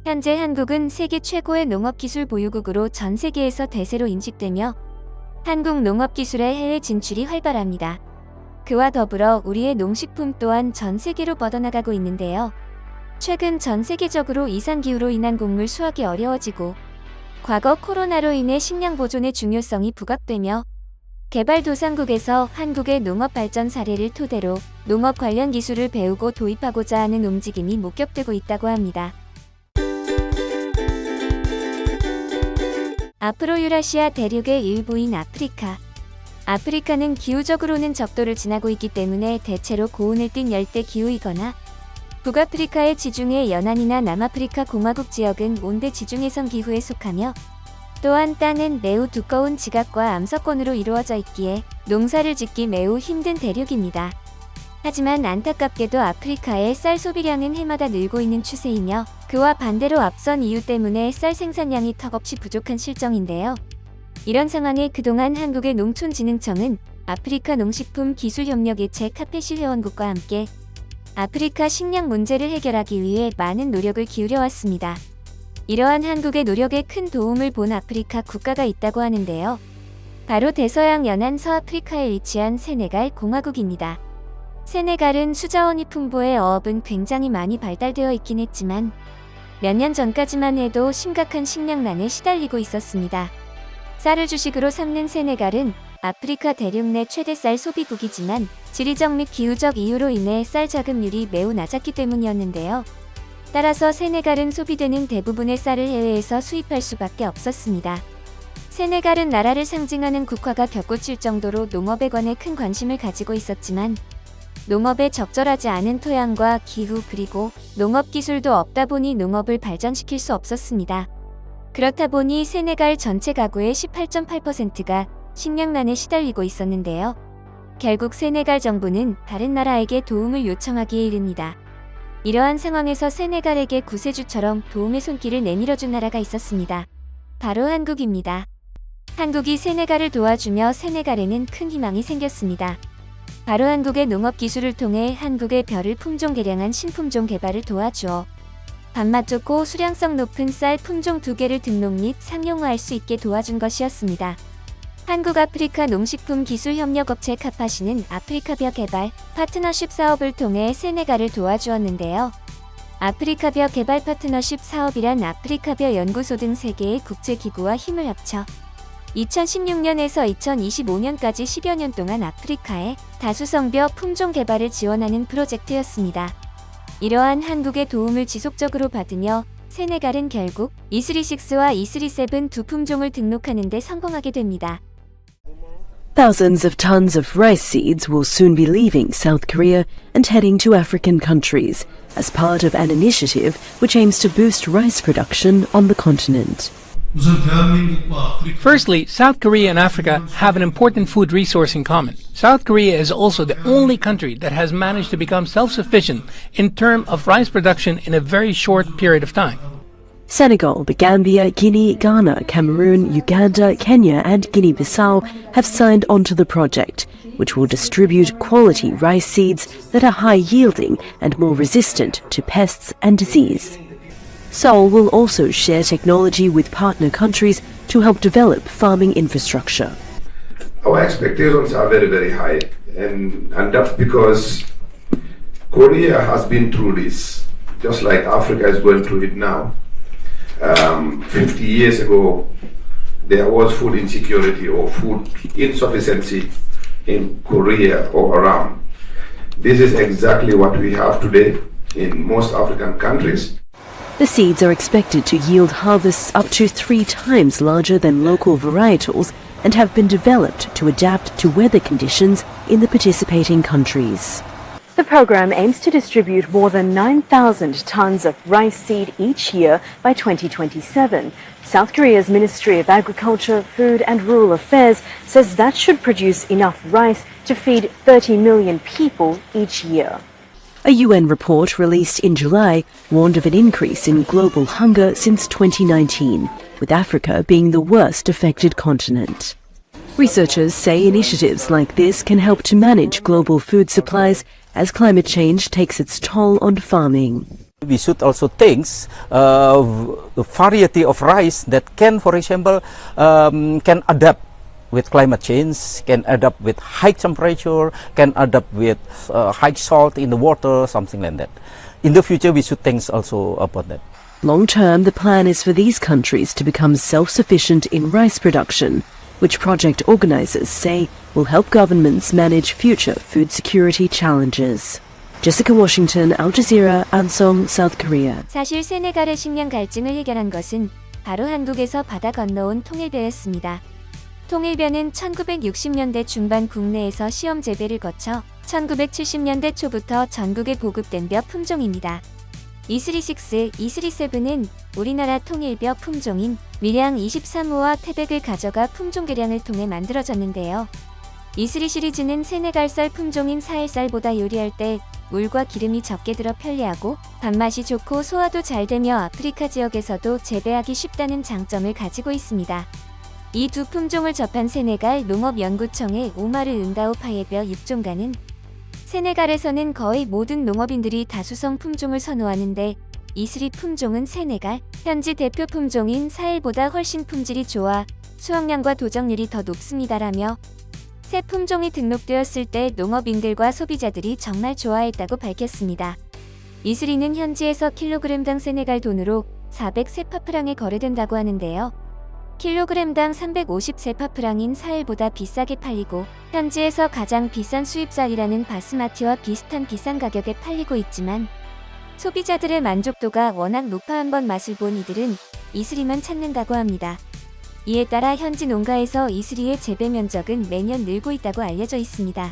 현재 한국은 세계 최고의 농업기술 보유국으로 전 세계에서 대세로 인식되며 한국 농업기술의 해외 진출이 활발합니다. 그와 더불어 우리의 농식품 또한 전 세계로 뻗어나가고 있는데요. 최근 전 세계적으로 이상기후로 인한 곡물 수확이 어려워지고 과거 코로나로 인해 식량 보존의 중요성이 부각되며 개발도상국에서 한국의 농업 발전 사례를 토대로 농업 관련 기술을 배우고 도입하고자 하는 움직임이 목격되고 있다고 합니다. 앞으로 유라시아 대륙의 일부인 아프리카. 아프리카는 기후적으로는 적도를 지나고 있기 때문에 대체로 고온을 띤 열대 기후이거나 북아프리카의 지중해 연안이나 남아프리카 공화국 지역은 온대 지중해성 기후에 속하며 또한 땅은 매우 두꺼운 지각과 암석권으로 이루어져 있기에 농사를 짓기 매우 힘든 대륙입니다. 하지만 안타깝게도 아프리카의 쌀 소비량은 해마다 늘고 있는 추세이며 그와 반대로 앞선 이유 때문에 쌀 생산량이 턱없이 부족한 실정인데요. 이런 상황에 그동안 한국의 농촌진흥청은 아프리카 농식품 기술협력의체 카페시 회원국과 함께 아프리카 식량 문제를 해결하기 위해 많은 노력을 기울여왔습니다. 이러한 한국의 노력에 큰 도움을 본 아프리카 국가가 있다고 하는데요. 바로 대서양 연안 서아프리카에 위치한 세네갈 공화국입니다. 세네갈은 수자원이 풍부해 어업은 굉장히 많이 발달되어 있긴 했지만 몇 년 전까지만 해도 심각한 식량난에 시달리고 있었습니다. 쌀을 주식으로 삼는 세네갈은 아프리카 대륙 내 최대 쌀 소비국이지만 지리적 및 기후적 이유로 인해 쌀 자급률이 매우 낮았기 때문이었는데요. 따라서 세네갈은 소비되는 대부분의 쌀을 해외에서 수입할 수밖에 없었습니다. 세네갈은 나라를 상징하는 국화가 겹꽃일 정도로 농업에 관해 큰 관심을 가지고 있었지만 농업에 적절하지 않은 토양과 기후 그리고 농업 기술도 없다 보니 농업을 발전시킬 수 없었습니다. 그렇다 보니 세네갈 전체 가구의 18.8%가 식량난에 시달리고 있었는데요. 결국 세네갈 정부는 다른 나라에게 도움을 요청하기에 이릅니다. 이러한 상황에서 세네갈에게 구세주처럼 도움의 손길을 내밀어준 나라가 있었습니다. 바로 한국입니다. 한국이 세네갈을 도와주며 세네갈에는 큰 희망이 생겼습니다. 바로 한국의 농업 기술을 통해 한국의 벼를 품종 개량한 신품종 개발을 도와주어 밥맛 좋고 수량성 높은 쌀 품종 2개를 등록 및 상용화할 수 있게 도와준 것이었습니다. 한국 아프리카 농식품 기술 협력업체 카파시는 아프리카 벼 개발 파트너십 사업을 통해 세네갈을 도와주었는데요. 아프리카 벼 개발 파트너십 사업이란 아프리카 벼 연구소 등 3개의 국제기구와 힘을 합쳐 2016년에서 2025년까지 10여 년 동안 아프리카의 다수성벼 품종 개발을 지원하는 프로젝트였습니다. 이러한 한국의 도움을 지속적으로 받으며 세네갈은 결국 E36와 E37 두 품종을 등록하는 데 성공하게 됩니다. Thousands of tons of rice seeds will soon be leaving South Korea and heading to African countries as part of an initiative which aims to boost rice production on the continent. Firstly, South Korea and Africa have an important food resource in common. South Korea is also the only country that has managed to become self-sufficient in terms of rice production in a very short period of time. Senegal, the Gambia, Guinea, Ghana, Cameroon, Uganda, Kenya and Guinea-Bissau have signed onto the project, which will distribute quality rice seeds that are high-yielding and more resistant to pests and disease. Seoul will also share technology with partner countries to help develop farming infrastructure. Our expectations are very, very high, and that's because Korea has been through this, just like Africa is going through it now. 50 years ago, there was food insecurity or food insufficiency in Korea or around. This is exactly what we have today in most African countries. The seeds are expected to yield harvests up to 3 times larger than local varietals and have been developed to adapt to weather conditions in the participating countries. The program aims to distribute more than 9,000 tons of rice seed each year by 2027. South Korea's Ministry of Agriculture, Food and Rural Affairs says that should produce enough rice to feed 30 million people each year. A UN report released in July warned of an increase in global hunger since 2019, with Africa being the worst affected continent. Researchers say initiatives like this can help to manage global food supplies as climate change takes its toll on farming. We should also think the variety of rice that can, for example, can adapt with climate change, can adapt with high temperature, can adapt with high salt in the water, something like that. In the future, we should think also about that. Long term, the plan is for these countries to become self-sufficient in rice production, which project organizers say will help governments manage future food security challenges. Jessica Washington, Al Jazeera, Ansong, South Korea. 사실 세네갈의 식량 갈증을 해결한 것은 바로 한국에서 바다 건너온 통일벼였습니다. 통일벼는 1960년대 중반 국내에서 시험 재배를 거쳐 1970년대 초부터 전국에 보급된 벼 품종입니다. 이슬이6, 이슬이7은 우리나라 통일벼 품종인 밀양 23호와 태백을 가져가 품종 개량을 통해 만들어졌는데요. 이슬이 시리즈는 세네갈 쌀 품종인 사헬쌀보다 요리할 때 물과 기름이 적게 들어 편리하고 밥맛이 좋고 소화도 잘 되며 아프리카 지역에서도 재배하기 쉽다는 장점을 가지고 있습니다. 이 두 품종을 접한 세네갈 농업연구청의 오마르 은다오 파예벼 육종가는 세네갈에서는 거의 모든 농업인들이 다수성 품종을 선호하는데 이슬이 품종은 세네갈 현지 대표 품종인 사헬보다 훨씬 품질이 좋아 수확량과 도정률이 더 높습니다라며 새 품종이 등록되었을 때 농업인들과 소비자들이 정말 좋아했다고 밝혔습니다. 이슬이는 현지에서 킬로그램당 세네갈 돈으로 400세파프랑에 거래된다고 하는데요. 킬로그램당 350세파프랑인 사헬보다 비싸게 팔리고 현지에서 가장 비싼 수입쌀이라는 바스마티와 비슷한 비싼 가격에 팔리고 있지만 소비자들의 만족도가 워낙 높아 한번 맛을 본 이들은 이슬이만 찾는다고 합니다. 이에 따라 현지 농가에서 이슬이의 재배 면적은 매년 늘고 있다고 알려져 있습니다.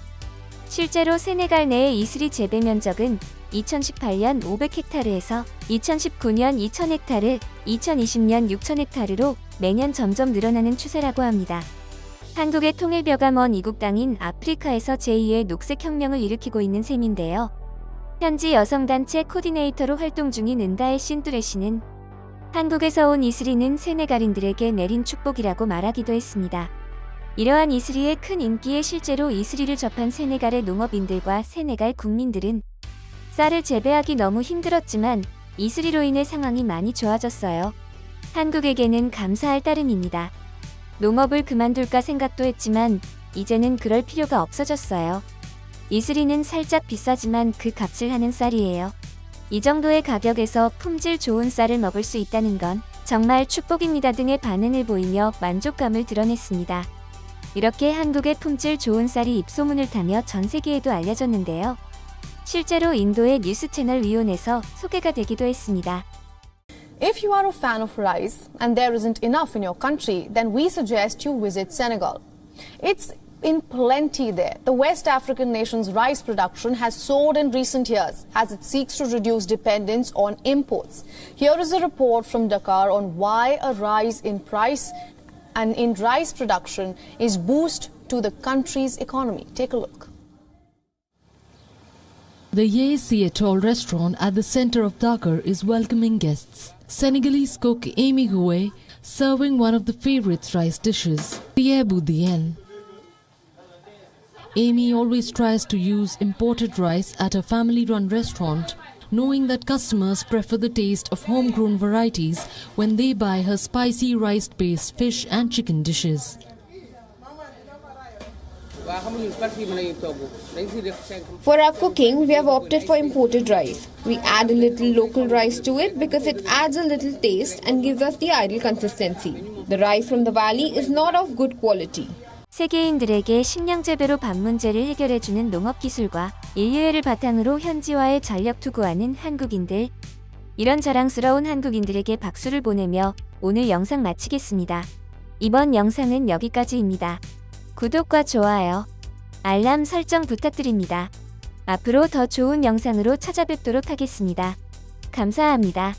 실제로 세네갈 내의 이슬이 재배 면적은 2018년 500헥타르에서 2019년 2000헥타르, 2020년 6000헥타르로 매년 점점 늘어나는 추세라고 합니다. 한국의 통일벼가 먼 이국 땅인 아프리카에서 제2의 녹색혁명을 일으키고 있는 셈인데요. 현지 여성단체 코디네이터로 활동 중인 은다의 신뚜레 씨는 한국에서 온 이슬이는 세네갈인들에게 내린 축복이라고 말하기도 했습니다. 이러한 이슬이의 큰 인기에 실제로 이슬이를 접한 세네갈의 농업인들과 세네갈 국민들은 쌀을 재배하기 너무 힘들었지만 이슬이로 인해 상황이 많이 좋아졌어요. 한국에게는 감사할 따름입니다. 농업을 그만둘까 생각도 했지만 이제는 그럴 필요가 없어졌어요. 이슬이는 살짝 비싸지만 그 값을 하는 쌀이에요. 이 정도의 가격에서 품질 좋은 쌀을 먹을 수 있다는 건 정말 축복입니다 등의 반응을 보이며 만족감을 드러냈습니다. 이렇게 한국의 품질 좋은 쌀이 입소문을 타며 전 세계에도 알려졌는데요. 실제로 인도의 뉴스 채널 위온에서 소개가 되기도 했습니다. If you are a fan of rice and there isn't enough in your country, then we suggest you visit Senegal. It's in plenty there. The West African nation's rice production has soared in recent years as it seeks to reduce dependence on imports. Here is a report from Dakar on why a rise in price and in rice production is boost to the country's economy. Take a look. The Ye Sietol restaurant at the center of Dakar is welcoming guests. Senegalese cook Amy Gouet serving one of the favorites rice dishes, the Boudien. Amy always tries to use imported rice at a family-run restaurant, knowing that customers prefer the taste of homegrown varieties when they buy her spicy rice-based fish and chicken dishes. For our cooking, we have opted for imported rice. We add a little local rice to it because it adds a little taste and gives us the ideal consistency. The rice from the valley is not of good quality. 세계인들에게 식량 재배로 밥 문제를 해결해주는 농업 기술과 인류애를 바탕으로 현지화에 전력 투구하는 한국인들. 이런 자랑스러운 한국인들에게 박수를 보내며 오늘 영상 마치겠습니다. 이번 영상은 여기까지입니다. 구독과 좋아요, 알람 설정 부탁드립니다. 앞으로 더 좋은 영상으로 찾아뵙도록 하겠습니다. 감사합니다.